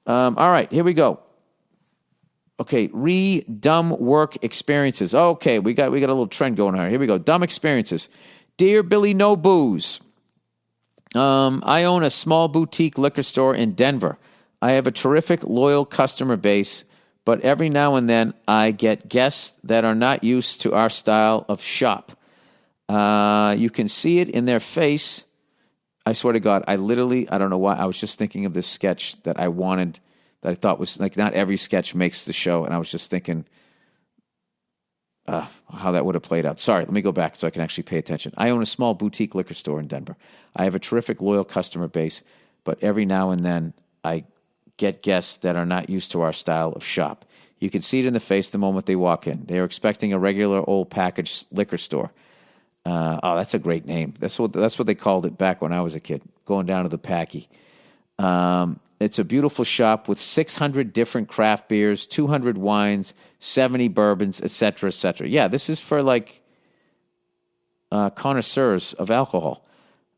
All right, here we go. Okay, dumb work experiences. Okay, we got a little trend going on. Here we go. Dumb experiences. Dear Billy No Booze, I own a small boutique liquor store in Denver. I have a terrific, loyal customer base, but every now and then I get guests that are not used to our style of shop. You can see it in their face. I swear to God, I don't know why, I was just thinking of this sketch that I wanted, that I thought was, like, not every sketch makes the show, and I was just thinking how that would have played out. Sorry, let me go back so I can actually pay attention. I own a small boutique liquor store in Denver. I have a terrific, loyal customer base, but every now and then I get guests that are not used to our style of shop. You can see it in the face the moment they walk in. They are expecting a regular old packaged liquor store. That's a great name. That's what they called it back when I was a kid, going down to the Packy. It's a beautiful shop with 600 different craft beers, 200 wines, 70 bourbons, etc., etc. Yeah, this is for, like, connoisseurs of alcohol.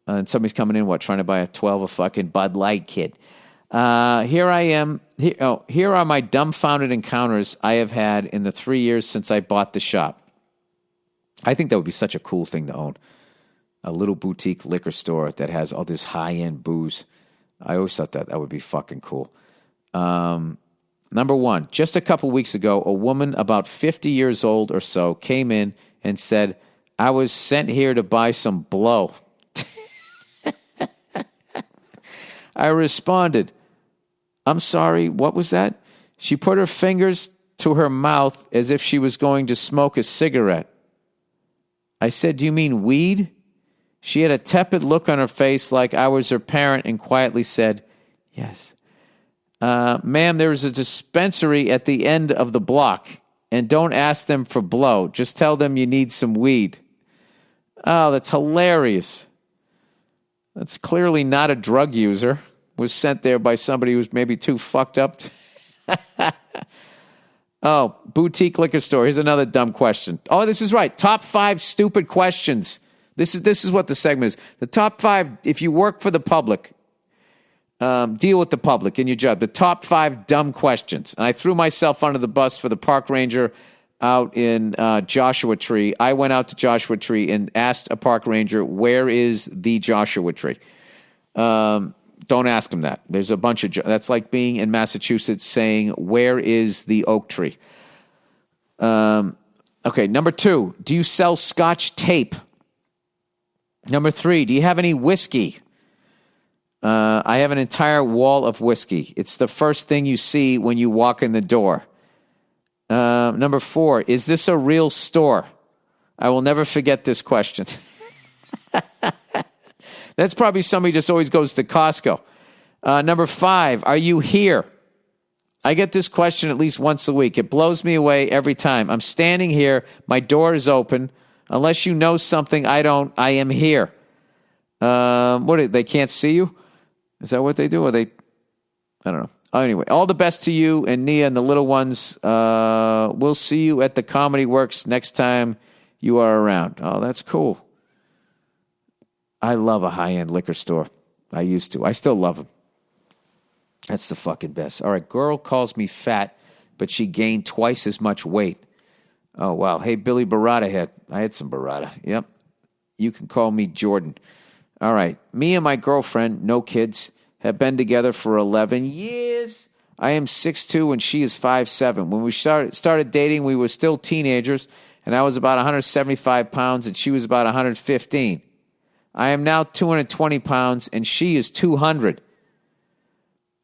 And somebody's coming in, trying to buy a 12 of fucking Bud Light, kid. Here I am. Here are my dumbfounded encounters I have had in the 3 years since I bought the shop. I think that would be such a cool thing to own. A little boutique liquor store that has all this high-end booze. I always thought that would be fucking cool. Number one, just a couple weeks ago, a woman about 50 years old or so came in and said, I was sent here to buy some blow. I responded, I'm sorry, what was that? She put her fingers to her mouth as if she was going to smoke a cigarette. I said, do you mean weed? She had a tepid look on her face like I was her parent and quietly said, yes. Ma'am, there is a dispensary at the end of the block, and don't ask them for blow. Just tell them you need some weed. Oh, that's hilarious. That's clearly not a drug user. Was sent there by somebody who's maybe too fucked up. Oh, boutique liquor store. Here's another dumb question. Oh, this is right. Top 5 stupid questions. This is what the segment is. The top 5, if you work for the public, deal with the public in your job. The top 5 dumb questions. And I threw myself under the bus for the park ranger out in Joshua Tree. I went out to Joshua Tree and asked a park ranger, where is the Joshua Tree? Don't ask him that. There's a bunch of... That's like being in Massachusetts saying, where is the oak tree? Okay, number 2, do you sell Scotch tape? Number 3, do you have any whiskey? I have an entire wall of whiskey. It's the first thing you see when you walk in the door. Number 4, is this a real store? I will never forget this question. That's probably somebody just always goes to Costco. Number 5, are you here? I get this question at least once a week. It blows me away every time. I'm standing here. My door is open. Unless you know something I don't, I am here. They can't see you? Is that what they do? Or I don't know. Anyway, all the best to you and Nia and the little ones. We'll see you at the Comedy Works next time you are around. Oh, that's cool. I love a high-end liquor store. I used to. I still love them. That's the fucking best. All right, girl calls me fat, but she gained twice as much weight. Oh, wow. Hey, Billy Barada head. I had some Barada. Yep. You can call me Jordan. All right. Me and my girlfriend, no kids, have been together for 11 years. I am 6'2", and she is 5'7". When we started dating, we were still teenagers, and I was about 175 pounds, and she was about 115. I am now 220 pounds, and she is 200.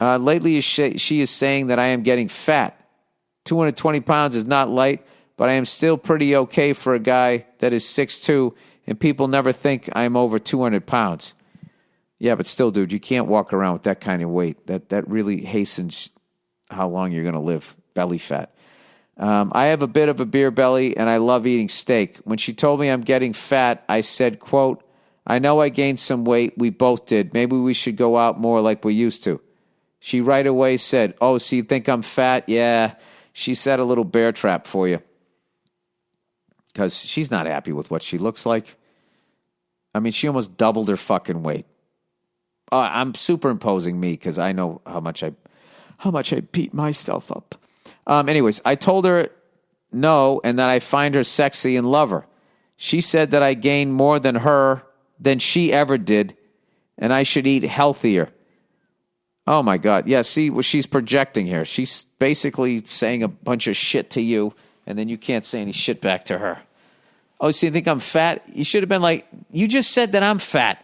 Lately, she is saying that I am getting fat. 220 pounds is not light, but I am still pretty okay for a guy that is 6'2", and people never think I'm over 200 pounds. Yeah, but still, dude, you can't walk around with that kind of weight. That really hastens how long you're going to live, belly fat. I have a bit of a beer belly, and I love eating steak. When she told me I'm getting fat, I said, quote, I know I gained some weight. We both did. Maybe we should go out more like we used to. She right away said, oh, so you think I'm fat? Yeah. She set a little bear trap for you. Because she's not happy with what she looks like. I mean, she almost doubled her fucking weight. I'm superimposing me because I know how much how much I beat myself up. Anyways, I told her no, and that I find her sexy and love her. She said that I gained more than she ever did, and I should eat healthier. Oh my God. Yeah, see what she's projecting here. She's basically saying a bunch of shit to you, and then you can't say any shit back to her. Oh, so you think I'm fat? You should have been like, you just said that I'm fat.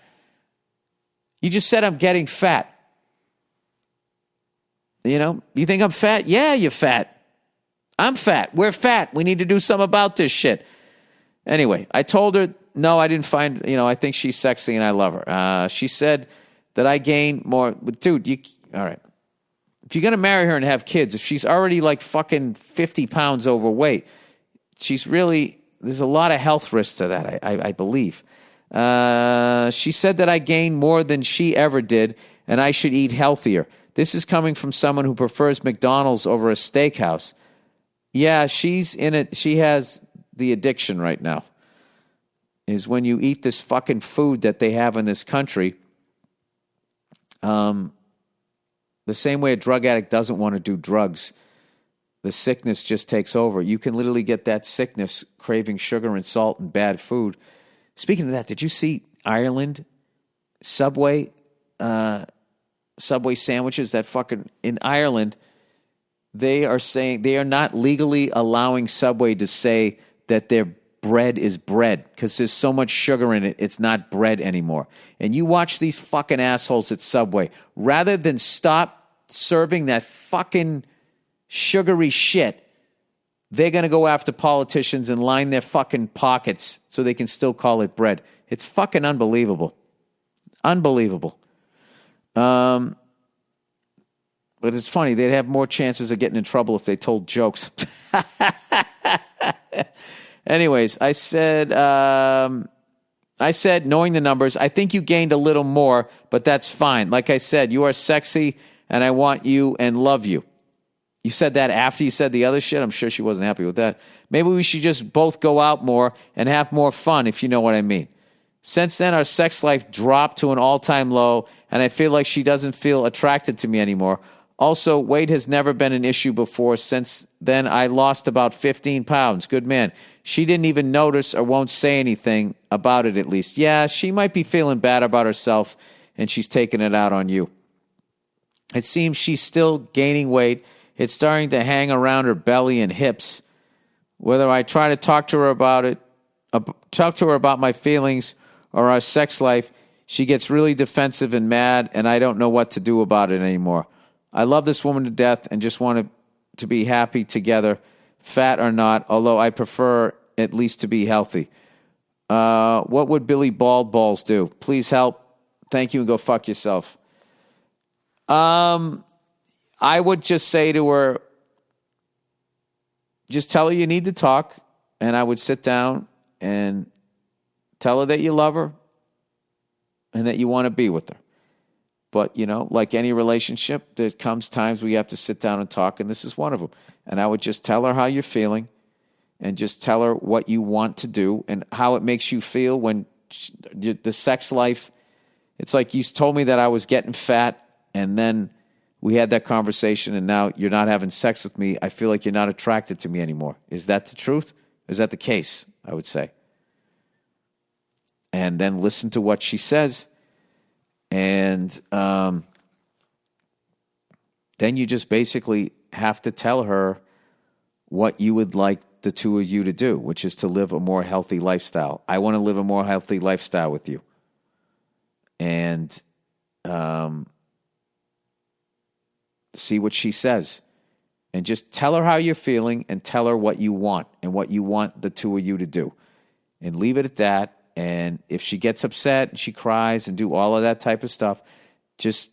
You just said I'm getting fat. You know, you think I'm fat? Yeah, you're fat. I'm fat. We're fat. We need to do something about this shit. Anyway, I told her, no, I didn't find, I think she's sexy and I love her. She said that I gained more. But dude, all right. If you're going to marry her and have kids, if she's already like fucking 50 pounds overweight, there's a lot of health risks to that, I believe. She said that I gained more than she ever did and I should eat healthier. This is coming from someone who prefers McDonald's over a steakhouse. Yeah, she's in it. She has the addiction right now, is when you eat this fucking food that they have in this country. The same way a drug addict doesn't want to do drugs, the sickness just takes over. You can literally get that sickness craving sugar and salt and bad food. Speaking of that, did you see Ireland Subway sandwiches? That fucking in Ireland, they are saying they are not legally allowing Subway to say that their bread is bread because there's so much sugar in it, it's not bread anymore. And you watch these fucking assholes at Subway, rather than stop serving that fucking sugary shit, they're going to go after politicians and line their fucking pockets so they can still call it bread. It's fucking unbelievable. Unbelievable. But it's funny, they'd have more chances of getting in trouble if they told jokes. Anyways, I said, knowing the numbers, I think you gained a little more, but that's fine. Like I said, you are sexy, and I want you and love you. You said that after you said the other shit? I'm sure she wasn't happy with that. Maybe we should just both go out more and have more fun, if you know what I mean. Since then, our sex life dropped to an all-time low, and I feel like she doesn't feel attracted to me anymore. Also, weight has never been an issue before. Since then, I lost about 15 pounds. Good man. She didn't even notice or won't say anything about it, at least. Yeah, she might be feeling bad about herself, and she's taking it out on you. It seems she's still gaining weight. It's starting to hang around her belly and hips. Whether I try to talk to her about my feelings or our sex life, she gets really defensive and mad, and I don't know what to do about it anymore. I love this woman to death and just want to be happy together, fat or not, although I prefer at least to be healthy. What would Billy Bald Balls do? Please help. Thank you, and go fuck yourself. I would just say to her, just tell her you need to talk, and I would sit down and tell her that you love her and that you want to be with her. But, like any relationship, there comes times we have to sit down and talk, and this is one of them. And I would just tell her how you're feeling and just tell her what you want to do and how it makes you feel when the sex life. It's like you told me that I was getting fat, and then we had that conversation, and now you're not having sex with me. I feel like you're not attracted to me anymore. Is that the truth? Is that the case? I would say. And then listen to what she says. And then you just basically have to tell her what you would like the two of you to do, which is to live a more healthy lifestyle. I want to live a more healthy lifestyle with you. And see what she says. And just tell her how you're feeling and tell her what you want and what you want the two of you to do. And leave it at that. And if she gets upset and she cries and do all of that type of stuff, just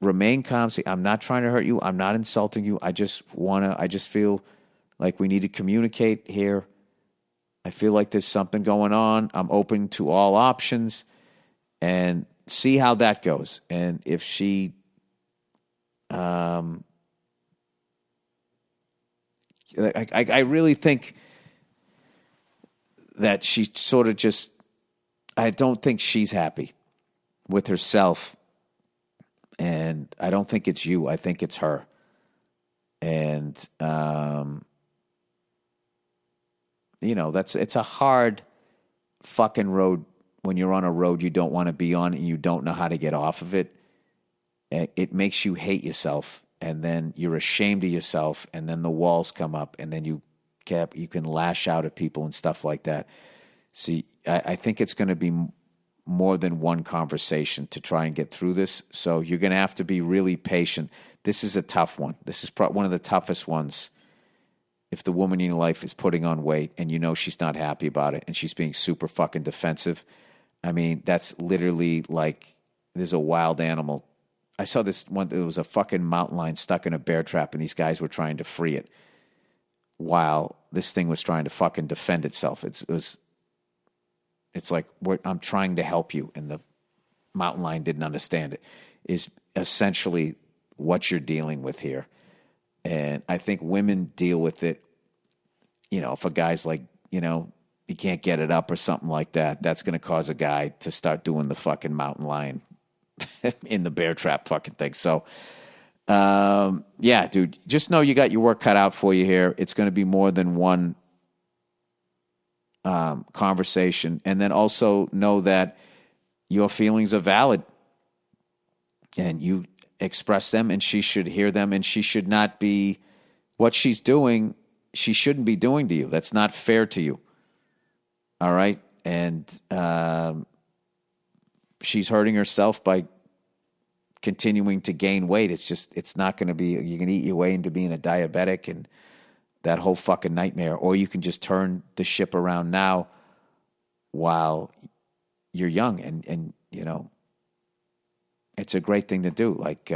remain calm. Say, I'm not trying to hurt you. I'm not insulting you. I just feel like we need to communicate here. I feel like there's something going on. I'm open to all options and see how that goes. And if she, I really think that she sort of just, I don't think she's happy with herself. And I don't think it's you. I think it's her. And, it's a hard fucking road when you're on a road you don't want to be on and you don't know how to get off of it. It makes you hate yourself, and then you're ashamed of yourself, and then the walls come up, and then you can lash out at people and stuff like that. So I think it's going to be more than one conversation to try and get through this. So you're going to have to be really patient. This is a tough one. This is one of the toughest ones. If the woman in your life is putting on weight and you know she's not happy about it and she's being super fucking defensive, I mean, that's literally like there's a wild animal. I saw this one, there was a fucking mountain lion stuck in a bear trap and these guys were trying to free it while this thing was trying to fucking defend itself. It's like, I'm trying to help you, and the mountain lion didn't understand it, is essentially what you're dealing with here. And I think women deal with it, if a guy's like, he can't get it up or something like that, that's going to cause a guy to start doing the fucking mountain lion in the bear trap fucking thing. So, yeah, dude, just know you got your work cut out for you here. It's going to be more than one conversation. And then also know that your feelings are valid and you express them, and she should hear them, and she should not be, what she's doing, she shouldn't be doing to you. That's not fair to you. All right? And she's hurting herself by continuing to gain weight. It's not going to be, you can eat your way into being a diabetic and that whole fucking nightmare. Or you can just turn the ship around now while you're young and it's a great thing to do. Like,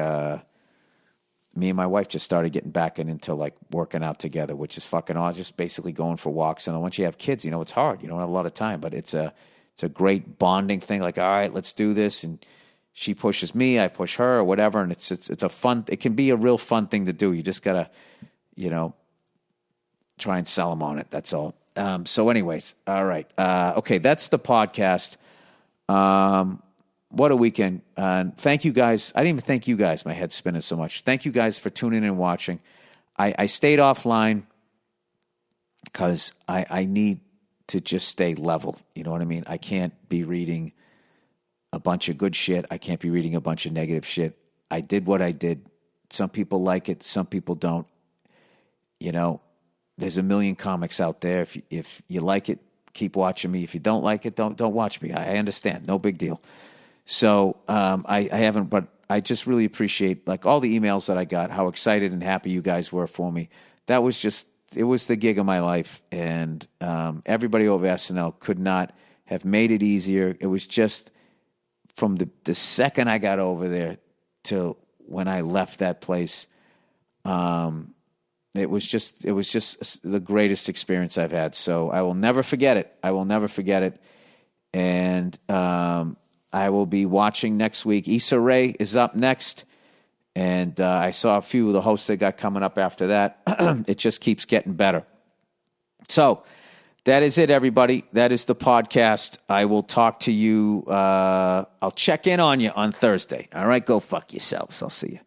me and my wife just started getting back into like working out together, which is fucking awesome. Just basically going for walks. And once you have kids, it's hard. You don't have a lot of time, but it's a great bonding thing. Like, all right, let's do this. And she pushes me, I push her, or whatever. And it's a fun, it can be a real fun thing to do. You just gotta, try and sell them on it. That's all. So anyways, all right. Okay. That's the podcast. What a weekend. Thank you guys. I didn't even thank you guys. My head's spinning so much. Thank you guys for tuning in and watching. I stayed offline because I need to just stay level. You know what I mean? I can't be reading a bunch of good shit. I can't be reading a bunch of negative shit. I did what I did. Some people like it. Some people don't. There's a million comics out there. If you like it, keep watching me. If you don't like it, don't watch me. I understand. No big deal. So I haven't, but I just really appreciate like all the emails that I got, how excited and happy you guys were for me. That was it was the gig of my life. And everybody over SNL could not have made it easier. It was just from the second I got over there till when I left that place, it was just the greatest experience I've had. So I will never forget it. And I will be watching next week. Issa Rae is up next. And I saw a few of the hosts they got coming up after that. It just keeps getting better. So that is it, everybody. That is the podcast. I will talk to you. I'll check in on you on Thursday. All right, go fuck yourselves. I'll see you.